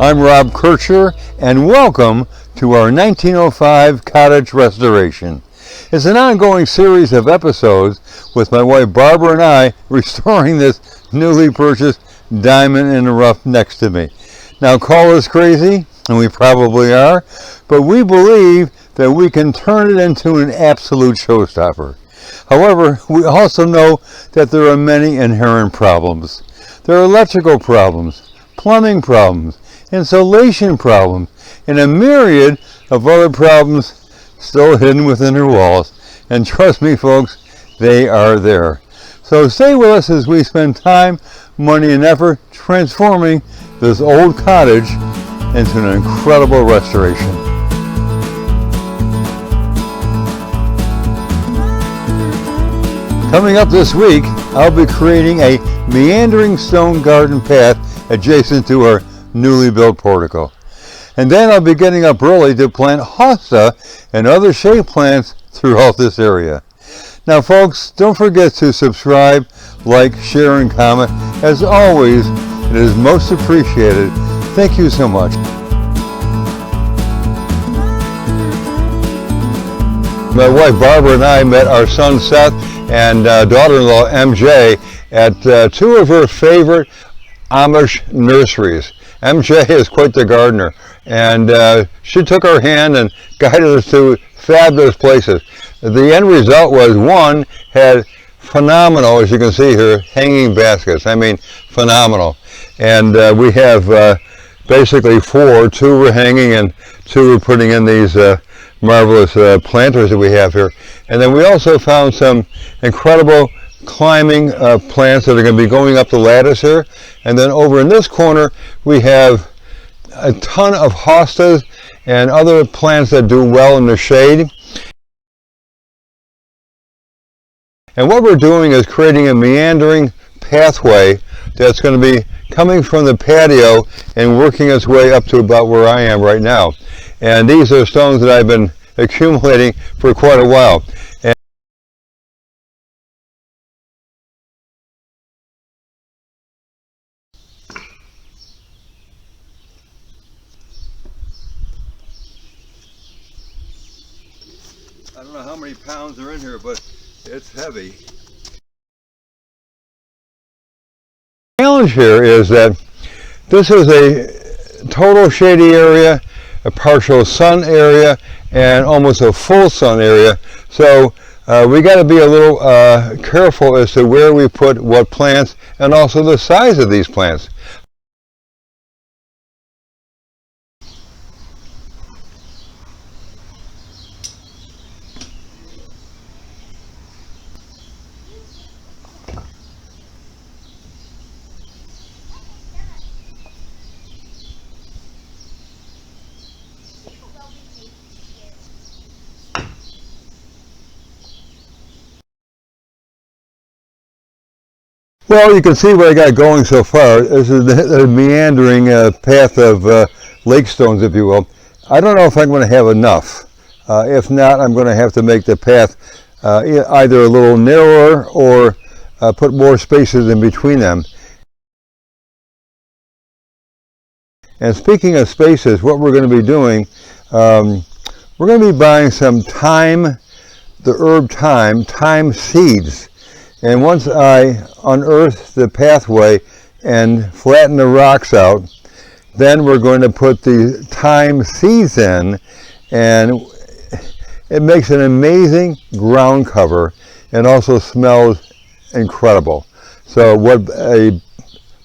I'm Rob Kircher, and welcome to our 1905 cottage restoration. It's an ongoing series of episodes with my wife Barbara and I restoring this newly purchased diamond in the rough next to me. Now, call us crazy, and we probably are, but we believe that we can turn it into an absolute showstopper. However, we also know that there are many inherent problems. There are electrical problems, plumbing problems, insulation problems, and a myriad of other problems still hidden within her walls. And trust me, folks, they are there. So stay with us as we spend time, money, and effort transforming this old cottage into an incredible restoration. Coming up this week, I'll be creating a meandering stone garden path adjacent to our newly built portico. And then I'll be getting up early to plant hosta and other shade plants throughout this area. Now folks, don't forget to subscribe, like, share, and comment. As always, it is most appreciated. Thank you so much. My wife Barbara and I met our son Seth and daughter-in-law MJ at two of her favorite Amish nurseries. MJ is quite the gardener, and she took our hand and guided us to fabulous places. The end result was one had phenomenal, as you can see here, hanging baskets. I mean, phenomenal. And we have basically four. Two were hanging and two were putting in these marvelous planters that we have here. And then we also found some incredible climbing plants that are going to be going up the lattice here. And then over in this corner we have a ton of hostas and other plants that do well in the shade. And what we're doing is creating a meandering pathway that's going to be coming from the patio and working its way up to about where I am right now. And these are stones that I've been accumulating for quite a while. I don't know how many pounds are in here, but it's heavy. The challenge here is that this is a total shady area, a partial sun area, and almost a full sun area. So we got to be a little careful as to where we put what plants and also the size of these plants. Well, you can see what I got going so far. This is the meandering path of lake stones, if you will. I don't know if I'm going to have enough. If not, I'm going to have to make the path either a little narrower or put more spaces in between them. And speaking of spaces, what we're going to be doing, we're going to be buying some thyme, the herb thyme seeds. And once I unearth the pathway and flatten the rocks out, then we're going to put the thyme seeds in, and it makes an amazing ground cover and also smells incredible. So what a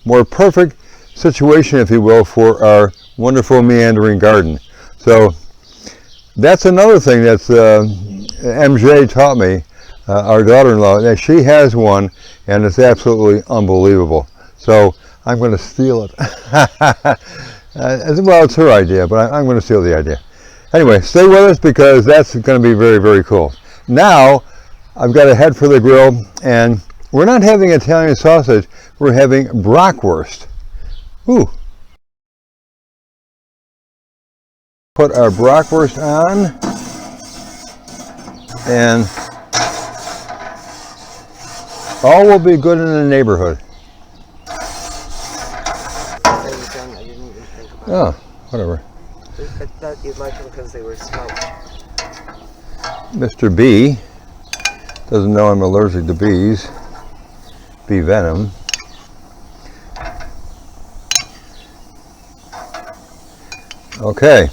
more perfect situation, if you will, for our wonderful meandering garden. So that's another thing that's MJ taught me. Our daughter-in-law, that she has one, and it's absolutely unbelievable. So I'm going to steal it. Well, it's her idea, but I'm going to steal the idea. Anyway, stay with us because that's going to be very, very cool. Now, I've got to head for the grill, and we're not having Italian sausage. We're having bratwurst. Ooh. Put our bratwurst on, and all will be good in the neighborhood. Oh, whatever. I thought you'd like them because they were smoked. Mr. B doesn't know I'm allergic to bees. Bee venom. Okay.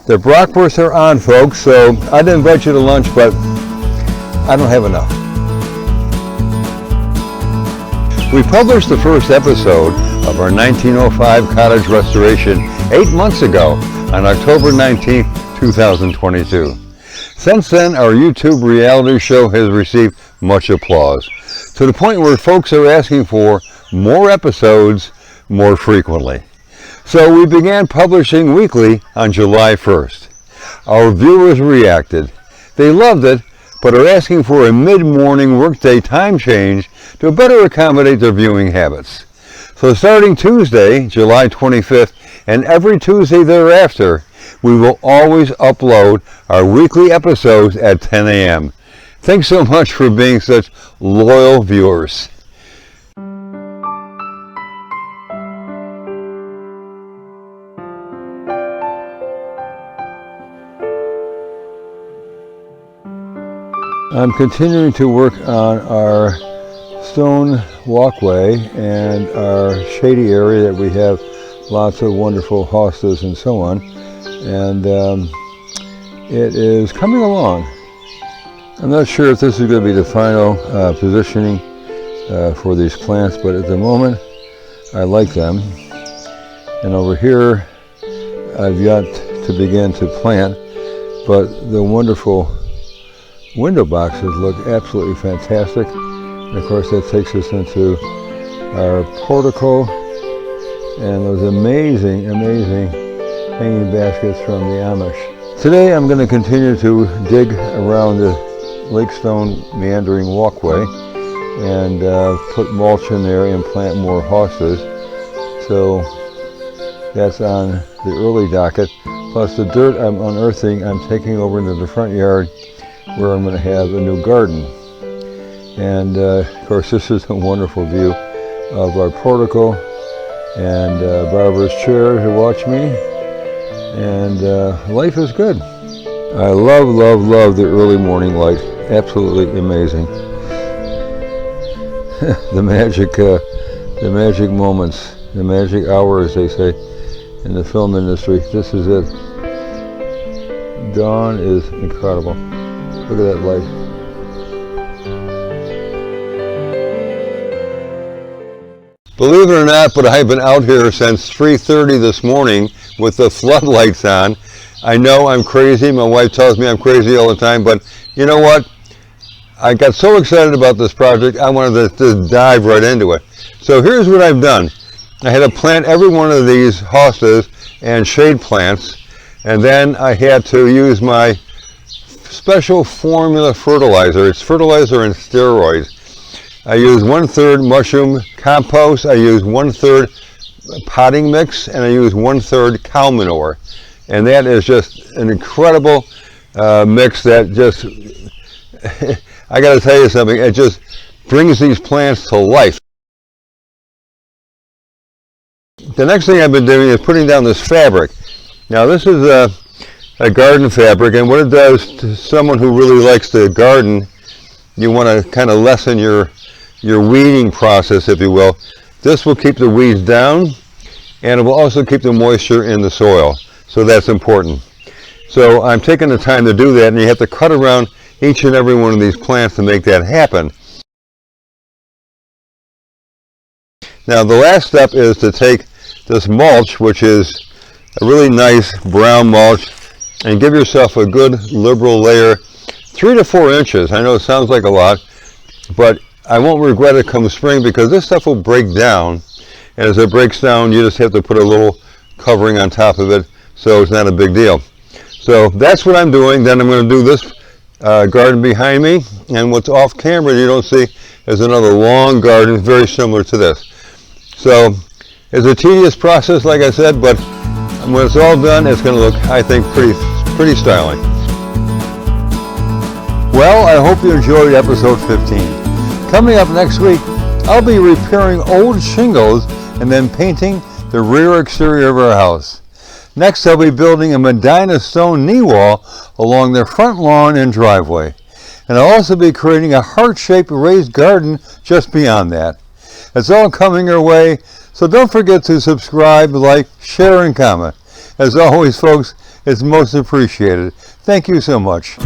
The bratwursts are on, folks, so I didn't invite you to lunch, but I don't have enough. We published the first episode of our 1905 cottage restoration 8 months ago on October 19, 2022. Since then, our YouTube reality show has received much applause, to the point where folks are asking for more episodes more frequently. So we began publishing weekly on July 1st. Our viewers reacted. They loved it, but are asking for a mid-morning workday time change to better accommodate their viewing habits. So starting Tuesday, July 25th, and every Tuesday thereafter, we will always upload our weekly episodes at 10 a.m. Thanks so much for being such loyal viewers. I'm continuing to work on our stone walkway and our shady area that we have lots of wonderful hostas and so on, and it is coming along. I'm not sure if this is going to be the final positioning for these plants, but at the moment I like them. And over here I've yet to begin to plant, but the wonderful window boxes look absolutely fantastic. And of course that takes us into our portico and those amazing hanging baskets from the Amish. Today I'm going to continue to dig around the lake stone meandering walkway and put mulch in there and plant more hostas. So that's on the early docket. Plus the dirt I'm unearthing, I'm taking over into the front yard where I'm going to have a new garden. And of course this is a wonderful view of our portico and Barbara's chair to watch me, and life is good. I love the early morning light. Absolutely amazing. the magic moments, the magic hours, they say in the film industry. This is it. Dawn is incredible. Look at that light. Believe it or not, but I've been out here since 3:30 this morning with the floodlights on. I know I'm crazy. My wife tells me I'm crazy all the time, but you know what? I got so excited about this project, I wanted to dive right into it. So here's what I've done. I had to plant every one of these hostas and shade plants, and then I had to use my special formula fertilizer. It's fertilizer and steroids. I use 1/3 mushroom compost, I use 1/3 potting mix, and I use 1/3 cow manure. And that is just an incredible mix that just, I got to tell you something, it just brings these plants to life. The next thing I've been doing is putting down this fabric. Now this is a garden fabric, and what it does to someone who really likes to garden, you want to kind of lessen your weeding process, if you will. This will keep the weeds down, and it will also keep the moisture in the soil. So that's important. So I'm taking the time to do that, and you have to cut around each and every one of these plants to make that happen. Now the last step is to take this mulch, which is a really nice brown mulch, and give yourself a good liberal layer, 3 to 4 inches. I know it sounds like a lot, but I won't regret it come spring, because this stuff will break down, and as it breaks down you just have to put a little covering on top of it, so it's not a big deal. So that's what I'm doing. Then I'm going to do this garden behind me, and what's off camera you don't see is another long garden very similar to this. So it's a tedious process, like I said, but when it's all done it's going to look, I think, pretty styling. Well, I hope you enjoyed episode 15. Coming up next week, I'll be repairing old shingles and then painting the rear exterior of our house. Next, I'll be building a Medina stone knee wall along the front lawn and driveway. And I'll also be creating a heart-shaped raised garden just beyond that. It's all coming your way, so don't forget to subscribe, like, share, and comment. As always, folks, it's most appreciated. Thank you so much.